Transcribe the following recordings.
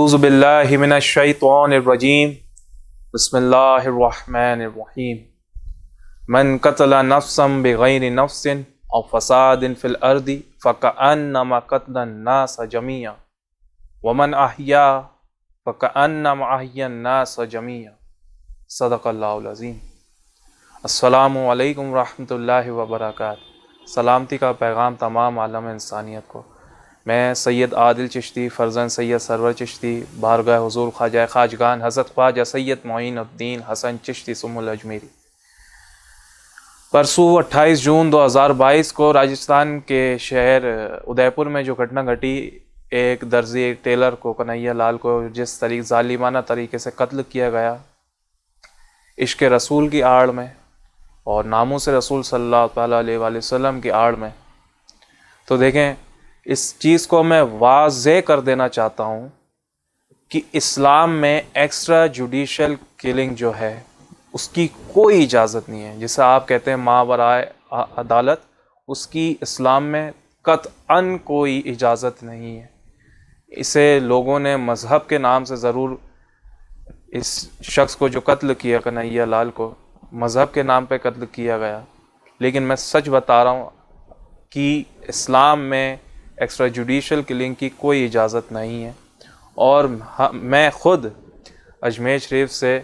اعوذ باللہ من الشیطان الرجیم بسم اللہ الرحمن الرحیم من قتل نفسا بغیر نفس او فساد فی الارض فکأنما قتل الناس جميعا ومن احیا فکأنما احیا الناس جميعا صدق اللہ العظیم۔ السلام علیکم ورحمۃ اللہ وبرکاتہ۔ سلامتی کا پیغام تمام عالم انسانیت کو۔ میں سید عادل چشتی فرزند سید سرور چشتی بارگاہ حضور خواجہ خواجگان حضرت خواجہ سید معین الدین حسن چشتی سم الاجمیری پرسوں 28 جون 2022 کو راجستھان کے شہر ادے پور میں جو گھٹنا گھٹی، ایک درزی ایک ٹیلر کو کنہیا لال کو جس ظالمانہ طریقے سے قتل کیا گیا عشق رسول کی آڑ میں اور ناموس رسول صلی اللہ تعالیٰ علیہ وآلہ وسلم کی آڑ میں، تو دیکھیں اس چیز کو میں واضح کر دینا چاہتا ہوں کہ اسلام میں ایکسٹرا جوڈیشل کلنگ جو ہے اس کی کوئی اجازت نہیں ہے، جسے آپ کہتے ہیں ماورائے عدالت، اس کی اسلام میں قطعاً کوئی اجازت نہیں ہے۔ اسے لوگوں نے مذہب کے نام سے ضرور، اس شخص کو جو قتل کیا کنہیا لال کو مذہب کے نام پہ قتل کیا گیا، لیکن میں سچ بتا رہا ہوں کہ اسلام میں ایکسٹرا جوڈیشل کلنگ کی کوئی اجازت نہیں ہے۔ اور میں خود اجمیر شریف سے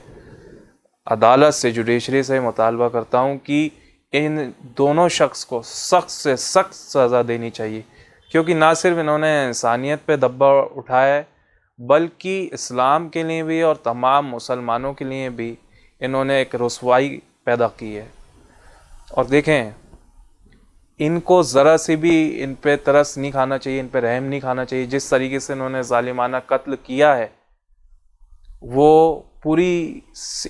عدالت سے جوڈیشری سے مطالبہ کرتا ہوں کہ ان دونوں شخص کو سخت سے سخت سزا دینی چاہیے، کیونکہ نہ صرف انہوں نے انسانیت پہ دبا اٹھایا ہے بلکہ اسلام کے لیے بھی اور تمام مسلمانوں کے لیے بھی انہوں نے ایک رسوائی پیدا کی ہے۔ اور دیکھیں، ان کو ذرا سی بھی ان پہ ترس نہیں کھانا چاہیے، ان پہ رحم نہیں کھانا چاہیے۔ جس طریقے سے انہوں نے ظالمانہ قتل کیا ہے وہ پوری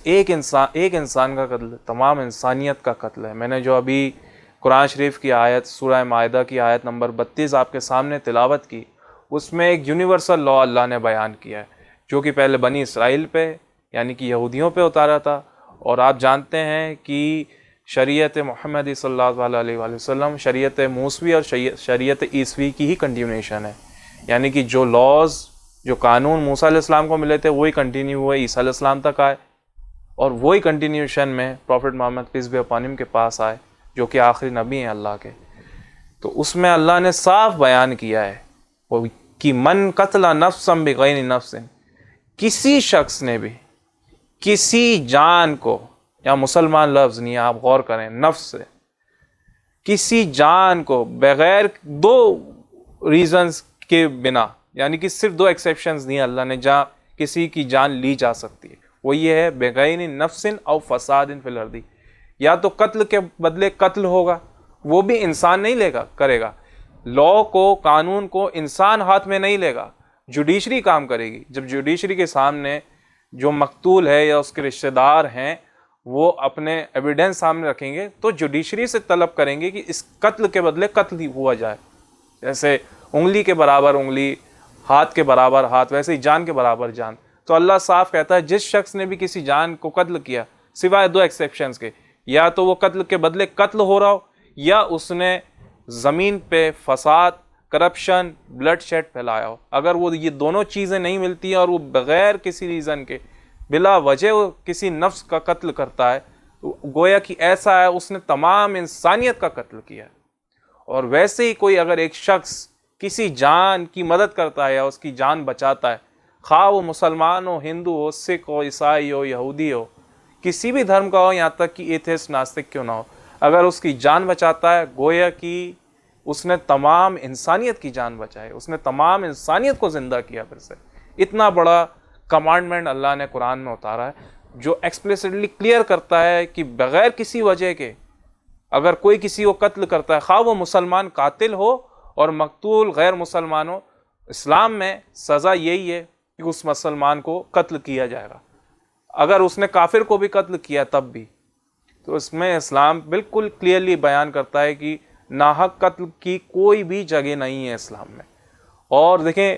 ایک انسان کا قتل، تمام انسانیت کا قتل ہے۔ میں نے جو ابھی قرآن شریف کی آیت سورہ مائدہ کی آیت نمبر 32 آپ کے سامنے تلاوت کی، اس میں ایک یونیورسل لا اللہ نے بیان کیا ہے جو کہ پہلے بنی اسرائیل پہ یعنی کہ یہودیوں پہ اتارا تھا، اور آپ جانتے ہیں کہ شریعت محمدی صلی اللہ علیہ وآلہ وسلم شریعت موسوی اور شریعت عیسوی کی ہی کنٹینیوشن ہے، یعنی کہ جو لاز جو قانون موسیٰ علیہ السلام کو ملے تھے وہی کنٹینیو ہوئے عیسیٰ علیہ السلام تک آئے، اور وہی کنٹینیوشن میں prophet Muhammad peace be upon him کے پاس آئے جو کہ آخری نبی ہیں اللہ کے۔ تو اس میں اللہ نے صاف بیان کیا ہے وہ کہ من قتل نفسا بغیر نفس، کسی شخص نے بھی کسی جان کو، یا مسلمان لفظ نہیں، آپ غور کریں، نفس سے کسی جان کو بغیر دو ریزنز کے بنا، یعنی کہ صرف دو ایکسیپشنز نہیں اللہ نے جہاں کسی کی جان لی جا سکتی ہے، وہ یہ ہے بغیر نفس او فساد فی الارض، یا تو قتل کے بدلے قتل ہوگا، وہ بھی انسان نہیں کرے گا، لا کو قانون کو انسان ہاتھ میں نہیں لے گا، جوڈیشری کام کرے گی۔ جب جوڈیشری کے سامنے جو مقتول ہے یا اس کے رشتہ دار ہیں وہ اپنے ایویڈنس سامنے رکھیں گے تو جوڈیشری سے طلب کریں گے کہ اس قتل کے بدلے قتل ہوا جائے، جیسے انگلی کے برابر انگلی، ہاتھ کے برابر ہاتھ، ویسے ہی جان کے برابر جان۔ تو اللہ صاف کہتا ہے جس شخص نے بھی کسی جان کو قتل کیا سوائے دو ایکسیپشنز کے، یا تو وہ قتل کے بدلے قتل ہو رہا ہو، یا اس نے زمین پہ فساد، کرپشن، بلڈ شیڈ پھیلایا ہو۔ اگر وہ یہ دونوں چیزیں نہیں ملتی ہیں اور وہ بغیر کسی ریزن کے بلا وجہ وہ کسی نفس کا قتل کرتا ہے، تو گویا کہ ایسا ہے اس نے تمام انسانیت کا قتل کیا ہے۔ اور ویسے ہی کوئی اگر ایک شخص کسی جان کی مدد کرتا ہے یا اس کی جان بچاتا ہے، خواہ وہ مسلمان ہو، ہندو ہو، سکھ ہو، عیسائی ہو، یہودی ہو، کسی بھی دھرم کا ہو، یہاں تک کہ ایتھیسٹ ناستک کیوں نہ ہو، اگر اس کی جان بچاتا ہے گویا کہ اس نے تمام انسانیت کی جان بچائی، اس نے تمام انسانیت کو زندہ کیا۔ پھر سے اتنا بڑا کمانڈمنٹ اللہ نے قرآن میں اتارا ہے جو ایکسپلیسٹلی کلیئر کرتا ہے کہ بغیر کسی وجہ کے اگر کوئی کسی کو قتل کرتا ہے، خواہ وہ مسلمان قاتل ہو اور مقتول غیر مسلمان ہو، اسلام میں سزا یہی ہے کہ اس مسلمان کو قتل کیا جائے گا۔ اگر اس نے کافر کو بھی قتل کیا تب بھی، تو اس میں اسلام بالکل کلیئرلی بیان کرتا ہے کہ ناحق قتل کی کوئی بھی جگہ نہیں ہے اسلام میں۔ اور دیکھیں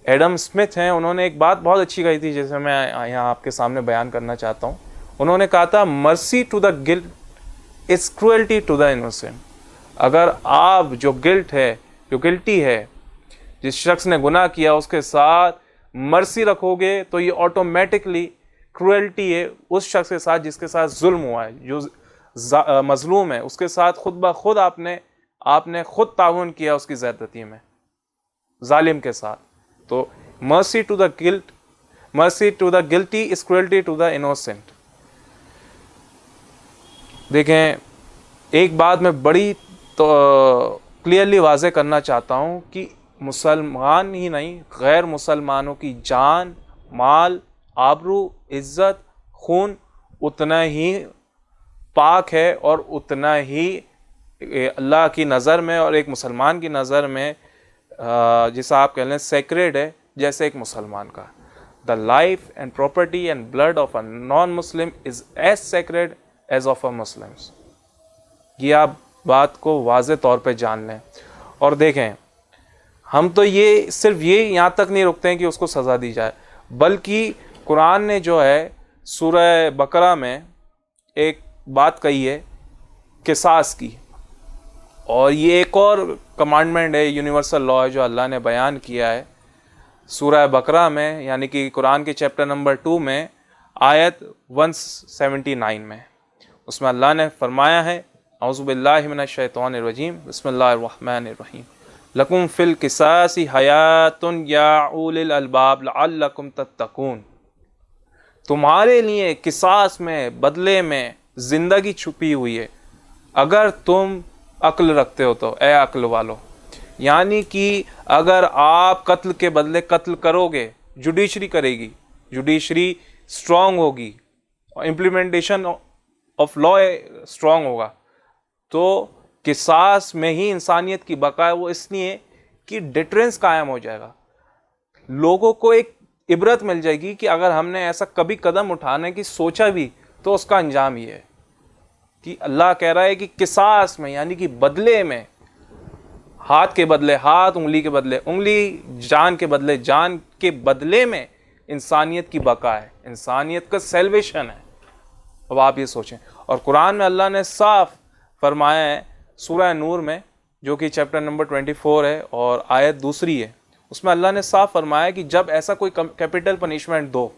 ایڈم اسمتھ ہیں، انہوں نے ایک بات بہت اچھی کہی تھی جیسے میں یہاں آپ کے سامنے بیان کرنا چاہتا ہوں۔ انہوں نے کہا تھا mercy to the guilt is cruelty to the innocent. اگر آپ جو گلٹ ہے، جو گلٹی ہے، جس شخص نے گناہ کیا اس کے ساتھ مرسی رکھو گے تو یہ آٹومیٹکلی کروئلٹی ہے اس شخص کے ساتھ جس کے ساتھ ظلم ہوا ہے، جو مظلوم ہے، اس کے ساتھ خود بخود آپ نے خود تعاون کیا اس کی زیادتی میں، ظالم کے ساتھ. تو mercy to the guilt, mercy to the guilty is cruelty to the innocent. دیکھیں ایک بات میں بڑی کلیئرلی واضح کرنا چاہتا ہوں کہ مسلمان ہی نہیں، غیر مسلمانوں کی جان، مال، آبرو، عزت، خون اتنا ہی پاک ہے اور اتنا ہی اللہ کی نظر میں اور ایک مسلمان کی نظر میں جسے آپ کہہ لیں سیکریڈ ہے جیسے ایک مسلمان کا. The life and property and blood of a non Muslim is as sacred as of a Muslims. یہ آپ بات کو واضح طور پہ جان لیں. اور دیکھیں ہم تو یہ صرف یہ یہاں تک نہیں رکتے ہیں کہ اس کو سزا دی جائے، بلکہ قرآن نے جو ہے سورہ بقرہ میں ایک بات کہی ہے قصاص کی، اور یہ ایک اور کمانڈمنٹ ہے، یونیورسل لا ہے جو اللہ نے بیان کیا ہے سورہ بقرہ میں، یعنی کہ قرآن کے چیپٹر نمبر 2 میں آیت 179 میں. اس میں اللہ نے فرمایا ہے اعوذ باللہ من الشیطان الرجیم بسم اللہ الرحمن الرحیم لکم فی القصاص حیات یا اولی الالباب لعلکم تتقون. تمہارے لیے قصاص میں، بدلے میں زندگی چھپی ہوئی ہے اگر تم عقل رکھتے ہو تو، اے عقل والو. یعنی کہ اگر آپ قتل کے بدلے قتل کرو گے، جوڈیشری کرے گی، جوڈیشری اسٹرانگ ہوگی، امپلیمنٹیشن آف لا اسٹرانگ ہوگا، تو قصاص میں ہی انسانیت کی بقا ہے. وہ اس لیے کہ ڈیٹرنس قائم ہو جائے گا، لوگوں کو ایک عبرت مل جائے گی کہ اگر ہم نے ایسا کبھی قدم اٹھانے کی سوچا بھی تو اس کا انجام یہ ہے کہ اللہ کہہ رہا ہے کہ قصاص میں، یعنی کہ بدلے میں، ہاتھ کے بدلے ہاتھ، انگلی کے بدلے انگلی، جان کے بدلے جان کے بدلے میں انسانیت کی بقا ہے، انسانیت کا سیلویشن ہے. اب آپ یہ سوچیں. اور قرآن میں اللہ نے صاف فرمایا ہے سورہ نور میں، جو کہ چیپٹر نمبر 24 ہے اور آیت 2 ہے، اس میں اللہ نے صاف فرمایا کہ جب ایسا کوئی کیپٹل پنشمنٹ دو،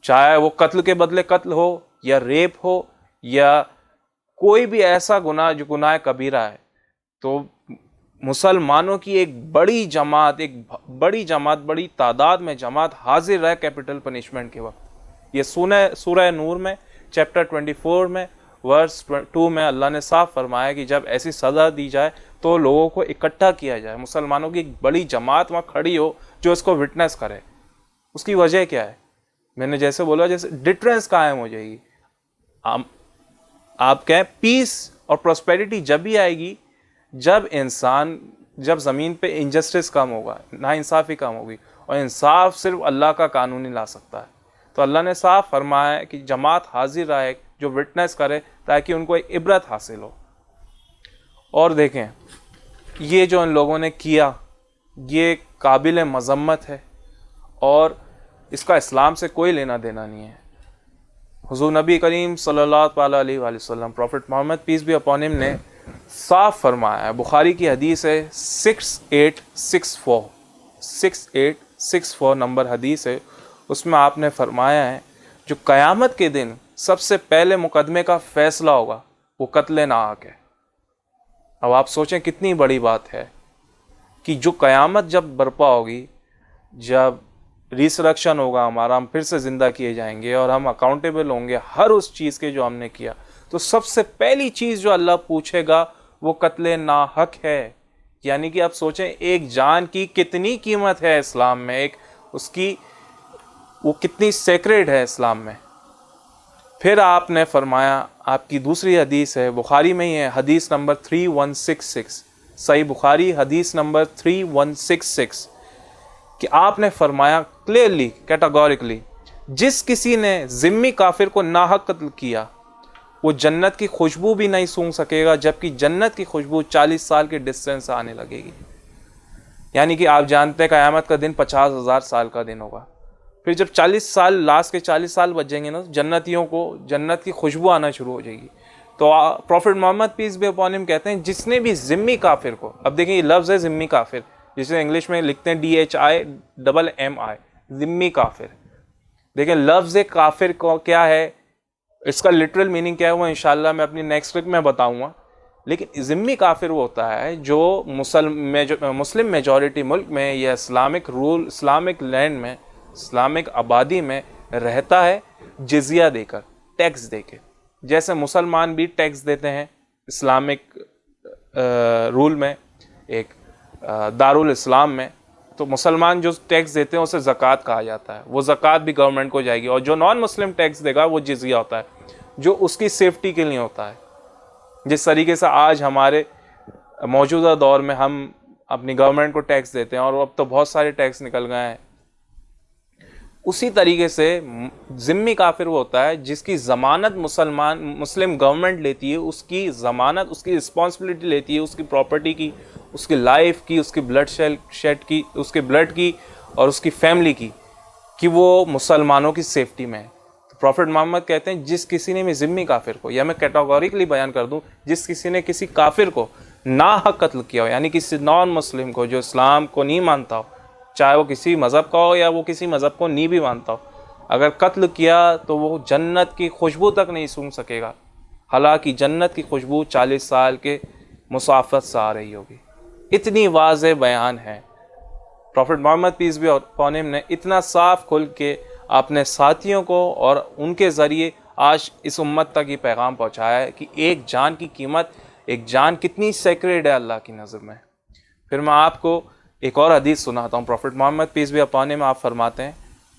چاہے وہ قتل کے بدلے قتل ہو یا ریپ ہو یا کوئی بھی ایسا گناہ جو گناہ کبیرہ ہے، تو مسلمانوں کی ایک بڑی جماعت بڑی تعداد میں جماعت حاضر رہے کیپٹل پنشمنٹ کے وقت. یہ سورہ نور میں چیپٹر 24 میں ورس 2 میں اللہ نے صاف فرمایا کہ جب ایسی سزا دی جائے تو لوگوں کو اکٹھا کیا جائے، مسلمانوں کی ایک بڑی جماعت وہاں کھڑی ہو جو اس کو وٹنس کرے. اس کی وجہ کیا ہے؟ میں نے جیسے بولا، جیسے ڈیٹرنس قائم ہو جائے گی. آپ کہیں پیس اور پراسپیرٹی جب بھی آئے گی جب زمین پہ انجسٹس کم ہوگا، ناانصافی کم ہوگی، اور انصاف صرف اللہ کا قانون ہی لا سکتا ہے. تو اللہ نے صاف فرمایا ہے کہ جماعت حاضر رہے جو وٹنس کرے تاکہ ان کو ایک عبرت حاصل ہو. اور دیکھیں یہ جو ان لوگوں نے کیا یہ قابل مذمت ہے اور اس کا اسلام سے کوئی لینا دینا نہیں ہے. حضور نبی کریم صلی اللہ تعالیٰ علیہ وآلہ وسلم، prophet Muhammad peace be upon him, نے صاف فرمایا ہے، بخاری کی حدیث ہے 6864 نمبر حدیث ہے، اس میں آپ نے فرمایا ہے جو قیامت کے دن سب سے پہلے مقدمے کا فیصلہ ہوگا وہ قتل ناحق ہے. اب آپ سوچیں کتنی بڑی بات ہے کہ جو قیامت جب برپا ہوگی، جب ریسرکشن ہوگا ہمارا، ہم پھر سے زندہ کیے جائیں گے اور ہم اکاؤنٹیبل ہوں گے ہر اس چیز کے جو ہم نے کیا، تو سب سے پہلی چیز جو اللہ پوچھے گا وہ قتل ناحق ہے. یعنی کہ آپ سوچیں ایک جان کی کتنی قیمت ہے اسلام میں، ایک اس کی وہ کتنی سیکریڈ ہے اسلام میں. پھر آپ نے فرمایا، آپ کی دوسری حدیث ہے، بخاری میں ہی ہے، حدیث نمبر 3166، صحیح بخاری حدیث نمبر 3166، کہ آپ نے فرمایا کلیئرلی کیٹاگوریکلی، جس کسی نے ذمی کافر کو ناحق قتل کیا وہ جنت کی خوشبو بھی نہیں سونگھ سکے گا، جبکہ جنت کی خوشبو 40 سال کے ڈسٹینس سے آنے لگے گی. یعنی کہ آپ جانتے ہیں قیامت کا دن 50,000 سال کا دن ہوگا. پھر جب 40 سال لاسٹ کے 40 سال بچ جائیں گے نا، جنتیوں کو جنت کی خوشبو آنا شروع ہو جائے گی. تو prophet Muhammad peace be upon him کہتے ہیں جس نے بھی ذمی کافر کو، اب دیکھیں یہ لفظ ہے ذمی کافر، جسے انگلش میں لکھتے ہیں DHIMMI، ذمی کافر. دیکھیں لفظ کافر کو کیا ہے، اس کا لٹرل میننگ کیا ہے، وہ انشاءاللہ میں اپنی نیکسٹ کلپ میں بتاؤں گا. لیکن ذمی کافر وہ ہوتا ہے جو مسلم میجورٹی ملک میں یا اسلامک رول، اسلامک لینڈ میں، اسلامک آبادی میں رہتا ہے جزیہ دے کر، ٹیکس دے کے. جیسے مسلمان بھی ٹیکس دیتے ہیں اسلامک رول میں، ایک دارالاسلام میں، تو مسلمان جو ٹیکس دیتے ہیں اسے زکوٰۃ کہا جاتا ہے. وہ زکوٰۃ بھی گورنمنٹ کو جائے گی. اور جو نان مسلم ٹیکس دے گا وہ جزیہ ہوتا ہے، جو اس کی سیفٹی کے لیے ہوتا ہے. جس طریقے سے آج ہمارے موجودہ دور میں ہم اپنی گورنمنٹ کو ٹیکس دیتے ہیں، اور اب تو بہت سارے ٹیکس نکل گئے ہیں، اسی طریقے سے ذمی کافر وہ ہوتا ہے جس کی ضمانت مسلم گورنمنٹ لیتی ہے، اس کی ضمانت، اس کی رسپانسبلٹی لیتی ہے، اس کی پراپرٹی کی، اس کی لائف کی، اس کی بلڈ شیڈ کی، اس کے بلڈ کی اور اس کی فیملی کی، کہ وہ مسلمانوں کی سیفٹی میں ہے. تو پروفٹ محمد کہتے ہیں جس کسی نے بھی ذمی کافر کو، یا میں کیٹاگوریکلی بیان کر دوں، جس کسی نے کسی کافر کو ناحق قتل کیا ہو، یعنی کسی نان مسلم کو جو اسلام کو نہیں مانتا ہو، چاہے وہ کسی مذہب کا ہو یا وہ کسی مذہب کو نہیں بھی مانتا ہو، اگر قتل کیا تو وہ جنت کی خوشبو تک نہیں سونگھ سکے گا، حالانکہ جنت کی خوشبو 40 سال کے مسافت سے آ رہی ہوگی. اتنی واضح بیان ہے. پروفٹ محمد پیس بھی اپون ہم نے اتنا صاف کھل کے اپنے ساتھیوں کو اور ان کے ذریعے آج اس امت تک یہ پیغام پہنچایا ہے کہ ایک جان کی قیمت، ایک جان کتنی سیکریڈ ہے اللہ کی نظر میں. پھر میں آپ کو ایک اور حدیث سناتا ہوں. پروفٹ محمد پیس بھی اپون ہم آپ فرماتے ہیں،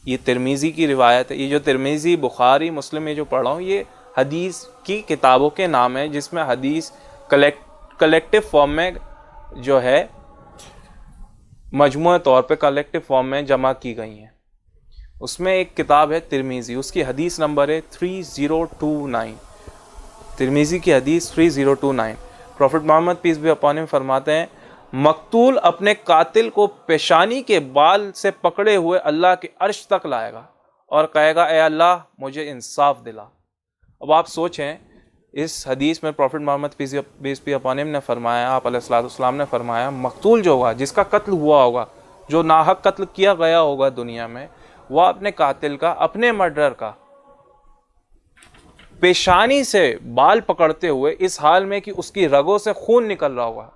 یہ ترمذی کی روایت ہے. یہ جو ترمذی، بخاری، مسلم میں جو پڑھ رہا ہوں، یہ حدیث کی کتابوں کے نام ہیں جس میں حدیث کلیکٹیو فارم میں جو ہے، مجموعہ طور پہ کلیکٹیو فارم میں جمع کی گئی ہیں. اس میں ایک کتاب ہے ترمذی، اس کی حدیث نمبر ہے 3029. ترمذی کی حدیث 3029. پروفٹ محمد پیس بھی اپون ہم فرماتے ہیں، مقتول اپنے قاتل کو پیشانی کے بال سے پکڑے ہوئے اللہ کے عرش تک لائے گا اور کہے گا اے اللہ مجھے انصاف دلا. اب آپ سوچیں، اس حدیث میں پروفٹ محمد پیس بھی اپون ہم نے فرمایا، آپ علیہ الصلوۃ والسلام نے فرمایا، مقتول جو ہوگا، جس کا قتل ہوا ہوگا، جو ناحق قتل کیا گیا ہوگا دنیا میں، وہ اپنے قاتل کا، اپنے مرڈر کا پیشانی سے بال پکڑتے ہوئے، اس حال میں کہ اس کی رگوں سے خون نکل رہا ہوگا،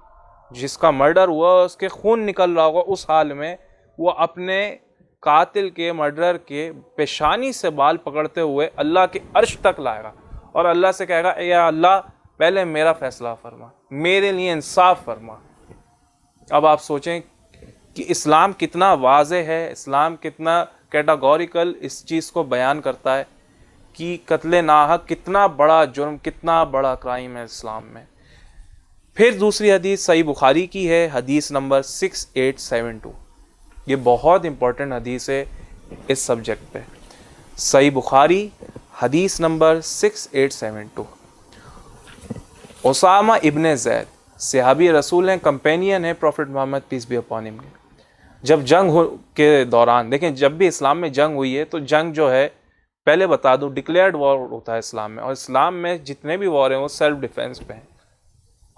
جس کا مرڈر ہوا اس کے خون نکل رہا ہوگا، اس حال میں وہ اپنے قاتل کے، مرڈر کے پیشانی سے بال پکڑتے ہوئے اللہ کے عرش تک لائے گا اور اللہ سے کہے گا اے اللہ پہلے میرا فیصلہ فرما، میرے لیے انصاف فرما. اب آپ سوچیں کہ اسلام کتنا واضح ہے، اسلام کتنا کیٹاگوریکل اس چیز کو بیان کرتا ہے کہ قتل ناحق کتنا بڑا جرم، کتنا بڑا کرائم ہے اسلام میں. پھر دوسری حدیث صحیح بخاری کی ہے، حدیث نمبر 6872. یہ بہت امپورٹنٹ حدیث ہے اس سبجیکٹ پہ. صحیح بخاری حدیث نمبر 6872. اسامہ ابن زید صحابی رسول ہیں، کمپینین ہیں prophet Muhammad peace be upon him کے. جب جنگ کے دوران، دیکھیں جب بھی اسلام میں جنگ ہوئی ہے تو جنگ جو ہے، پہلے بتا دوں، ڈکلیئرڈ وار ہوتا ہے اسلام میں، اور اسلام میں جتنے بھی وار ہیں وہ سیلف ڈیفینس پہ ہیں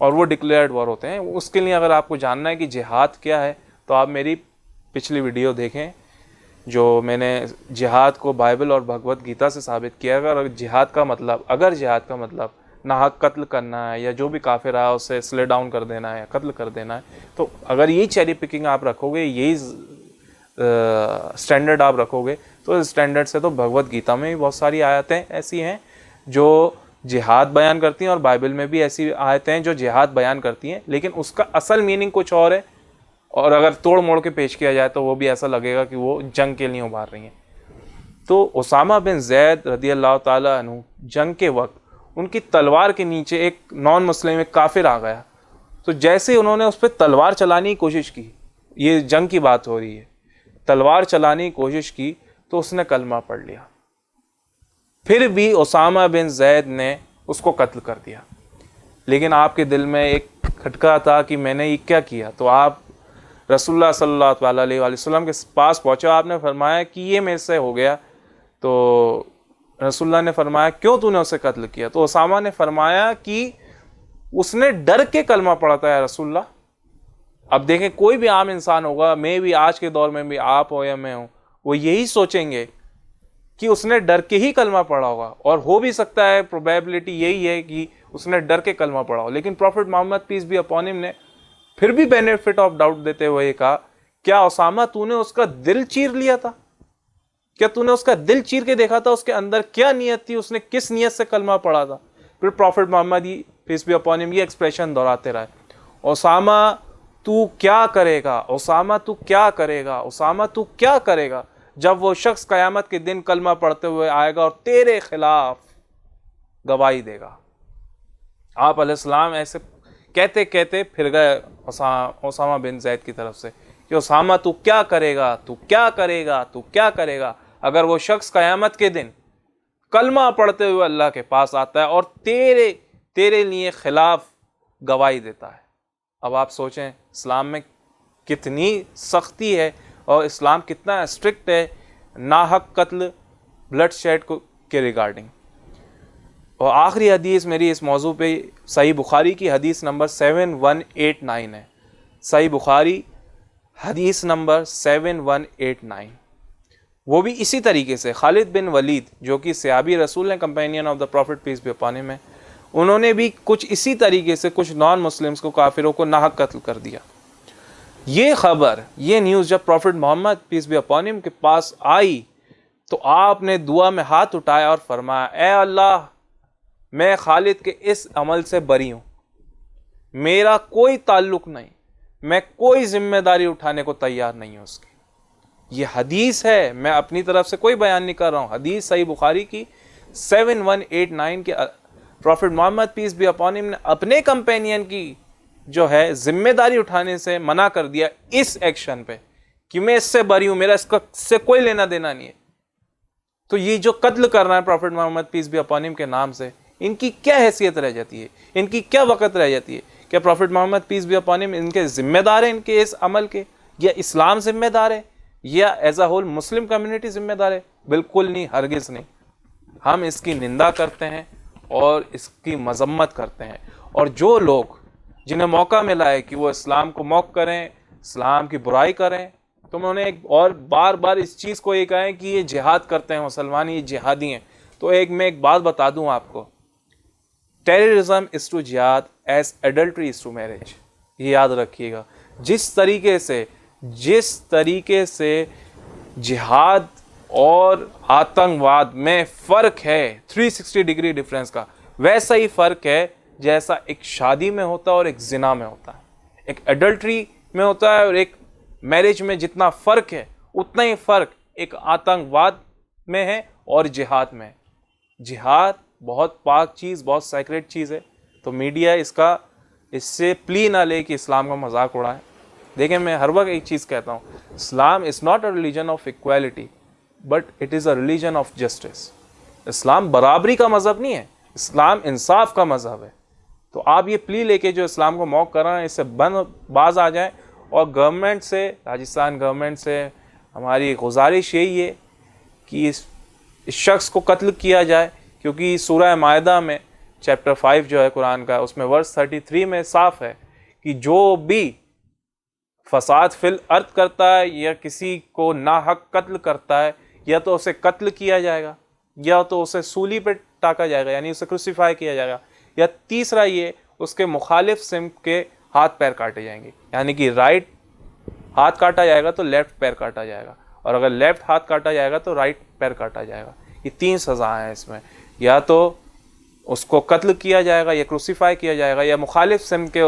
اور وہ ڈکلیئرڈ وار ہوتے ہیں. اس کے لیے اگر آپ کو جاننا ہے کہ جہاد کیا ہے تو آپ میری پچھلی ویڈیو دیکھیں جو میں نے جہاد کو بائبل اور بھگوت گیتا سے ثابت کیا ہے. اگر جہاد کا مطلب ناحق قتل کرنا ہے یا جو بھی کافر آیا اسے سلے ڈاؤن کر دینا ہے، قتل کر دینا ہے، تو اگر یہی چیری پکنگ آپ رکھو گے، یہی سٹینڈرڈ آپ رکھو گے، تو اس سٹینڈرڈ سے تو بھگوت گیتا میں بھی بہت ساری آیتیں ایسی ہیں جو جہاد بیان کرتی ہیں اور بائبل میں بھی ایسی آیتیں ہیں جو جہاد بیان کرتی ہیں، لیکن اس کا اصل میننگ کچھ اور ہے، اور اگر توڑ موڑ کے پیش کیا جائے تو وہ بھی ایسا لگے گا کہ وہ جنگ کے لیے ابھار رہی ہیں. تو اسامہ بن زید رضی اللہ تعالیٰ عنہ جنگ کے وقت ان کی تلوار کے نیچے ایک نان مسلم، ایک کافر آ گیا، تو جیسے انہوں نے اس پہ تلوار چلانے کی کوشش کی، یہ جنگ کی بات ہو رہی ہے، تلوار چلانے کی کوشش کی تو اس نے کلمہ پڑھ لیا. پھر بھی اسامہ بن زید نے اس کو قتل کر دیا، لیکن آپ کے دل میں ایک کھٹکا تھا کہ میں نے یہ کیا کیا. تو آپ رسول اللہ صلی اللہ علیہ وآلہ وسلم کے پاس پہنچے، آپ نے فرمایا کہ یہ میرے سے ہو گیا. تو رسول اللہ نے فرمایا کیوں تو نے اسے قتل کیا؟ تو اسامہ نے فرمایا کہ اس نے ڈر کے کلمہ پڑھا تھا یا رسول اللہ. اب دیکھیں کوئی بھی عام انسان ہوگا، میں بھی آج کے دور میں بھی، آپ ہو یا میں ہوں، وہ یہی سوچیں گے کہ اس نے ڈر کے ہی کلمہ پڑھا ہوگا، اور ہو بھی سکتا ہے پروبیبلٹی یہی ہے کہ اس نے ڈر کے کلمہ پڑھا ہو. لیکن prophet Muhammad peace be upon him نے پھر بھی بینیفٹ آف ڈاؤٹ دیتے ہوئے یہ کہا، کیا اسامہ تو نے اس کا دل چیر لیا تھا؟ کیا تو نے اس کا دل چیر کے دیکھا تھا اس کے اندر کیا نیت تھی، اس نے کس نیت سے کلمہ پڑھا تھا؟ پھر prophet Muhammad peace be upon him یہ ایکسپریشن دہراتے رہے، اسامہ تو کیا کرے گا، اسامہ تو کیا کرے گا، اسامہ تو کیا کرے گا جب وہ شخص قیامت کے دن کلمہ پڑھتے ہوئے آئے گا اور تیرے خلاف گواہی دے گا. آپ علیہ السلام ایسے کہتے کہتے پھر گئے اسامہ بن زید کی طرف سے کہ اسامہ تو کیا کرے گا، تو کیا کرے گا، تو کیا کرے گا اگر وہ شخص قیامت کے دن کلمہ پڑھتے ہوئے اللہ کے پاس آتا ہے اور تیرے لیے خلاف گواہی دیتا ہے. اب آپ سوچیں اسلام میں کتنی سختی ہے اور اسلام کتنا اسٹرکٹ ہے ناحق قتل، بلڈ شیڈ کے ریگارڈنگ. اور آخری حدیث میری اس موضوع پہ صحیح بخاری کی حدیث نمبر 7189 ہے. صحیح بخاری حدیث نمبر 7189، وہ بھی اسی طریقے سے خالد بن ولید جو کہ صحابی رسول ہیں، companion of the prophet peace be upon him, انہوں نے بھی کچھ اسی طریقے سے کچھ نان مسلمز کو، کافروں کو ناحق قتل کر دیا. یہ خبر، یہ نیوز جب prophet Muhammad peace be upon him کے پاس آئی تو آپ نے دعا میں ہاتھ اٹھایا اور فرمایا، اے اللہ میں خالد کے اس عمل سے بری ہوں، میرا کوئی تعلق نہیں، میں کوئی ذمہ داری اٹھانے کو تیار نہیں ہوں اس کی. یہ حدیث ہے، میں اپنی طرف سے کوئی بیان نہیں کر رہا ہوں، حدیث صحیح بخاری کی 7189 کے prophet Muhammad peace be upon him نے اپنے کمپینین کی جو ہے ذمہ داری اٹھانے سے منع کر دیا اس ایکشن پہ کہ میں اس سے بری ہوں، میرا اس سے کوئی لینا دینا نہیں ہے. تو یہ جو قتل کر رہا ہے prophet Muhammad peace be upon him کے نام سے، ان کی کیا حیثیت رہ جاتی ہے، ان کی کیا وقت رہ جاتی ہے؟ کیا prophet Muhammad peace be upon ہم ان کے ذمہ دار ہیں ان کے اس عمل کے، یا اسلام ذمہ دار ہے، یا as a whole Muslim community ذمہ دار ہے؟ بالکل نہیں، ہرگز نہیں. ہم اس کی نندا کرتے ہیں اور اس کی مذمت کرتے ہیں، اور جو لوگ جنہیں موقع ملا ہے کہ وہ اسلام کو موق کریں، اسلام کی برائی کریں، تو انہوں نے ایک اور بار بار اس چیز کو یہ کہا ہے کہ یہ جہاد کرتے ہیں مسلمان، یہ جہادی ہیں. تو میں ایک بات بتا دوں آپ کو، terrorism is to jihad as adultery is to marriage. یہ یاد رکھیے گا. جس طریقے سے جہاد اور آتنکواد میں فرق ہے 360 ڈگری ڈیفرنس کا، ویسا ہی فرق ہے جیسا ایک شادی میں ہوتا ہے اور ایک زنا میں ہوتا ہے، ایک ایڈلٹری میں ہوتا ہے اور ایک میرج میں. جتنا فرق ہے اتنا ہی فرق ایک آتنکواد میں ہے اور جہاد میں. جہاد بہت پاک چیز، بہت سیکریٹ چیز ہے. تو میڈیا اس سے پلی نہ لے کہ اسلام کا مذاق اڑائے. دیکھیں میں ہر وقت ایک چیز کہتا ہوں، Islam is not a religion of equality but it is a religion of justice. اسلام برابری کا مذہب نہیں ہے، اسلام انصاف کا مذہب ہے. تو آپ یہ پلی لے کے جو اسلام کو موق کر رہے ہیں اس سے باز آ جائیں. اور گورنمنٹ سے، راجستھان گورنمنٹ سے ہماری گزارش یہی ہے کہ اس شخص کو قتل کیا جائے، کیونکہ سورہ مائدہ میں چیپٹر 5 جو ہے قرآن کا، اس میں ورس 33 میں صاف ہے کہ جو بھی فساد فی الارض کرتا ہے یا کسی کو ناحق قتل کرتا ہے، یا تو اسے قتل کیا جائے گا یا تو اسے سولی پہ ٹاکا جائے گا، یعنی اسے کروسیفائی کیا جائے گا، یا تیسرا یہ اس کے مخالف سمت کے ہاتھ پیر کاٹے جائیں گے. یعنی کہ رائٹ ہاتھ کاٹا جائے گا تو لیفٹ پیر کاٹا جائے گا، اور اگر لیفٹ ہاتھ کاٹا جائے گا تو رائٹ پیر کاٹا جائے گا. یہ 3 سزائیں ہیں اس میں، یا تو اس کو قتل کیا جائے گا یا کروسیفائی کیا جائے گا، یا مخالف سمت کے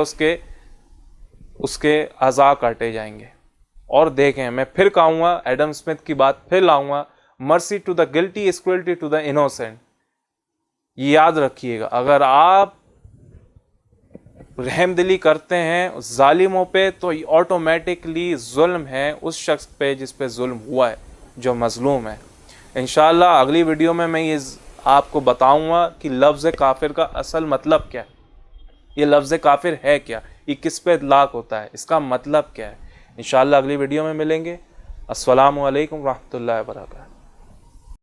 اس کے اعضاء کاٹے جائیں گے. اور دیکھیں میں پھر کہوں گا، ایڈم اسمتھ کی بات پھر لاؤں گا، mercy to the guilty is cruelty to the innocent. یہ یاد رکھیے گا. اگر آپ رحم دلی کرتے ہیں ظالموں پہ تو یہ آٹومیٹکلی ظلم ہے اس شخص پہ جس پہ ظلم ہوا ہے، جو مظلوم ہے. انشاءاللہ اگلی ویڈیو میں یہ آپ کو بتاؤں گا کہ لفظ کافر کا اصل مطلب کیا ہے، یہ لفظ کافر ہے کیا، یہ کس پہ اطلاق ہوتا ہے، اس کا مطلب کیا ہے. انشاءاللہ اگلی ویڈیو میں ملیں گے. السلام علیکم ورحمۃ اللہ وبرکاتہ.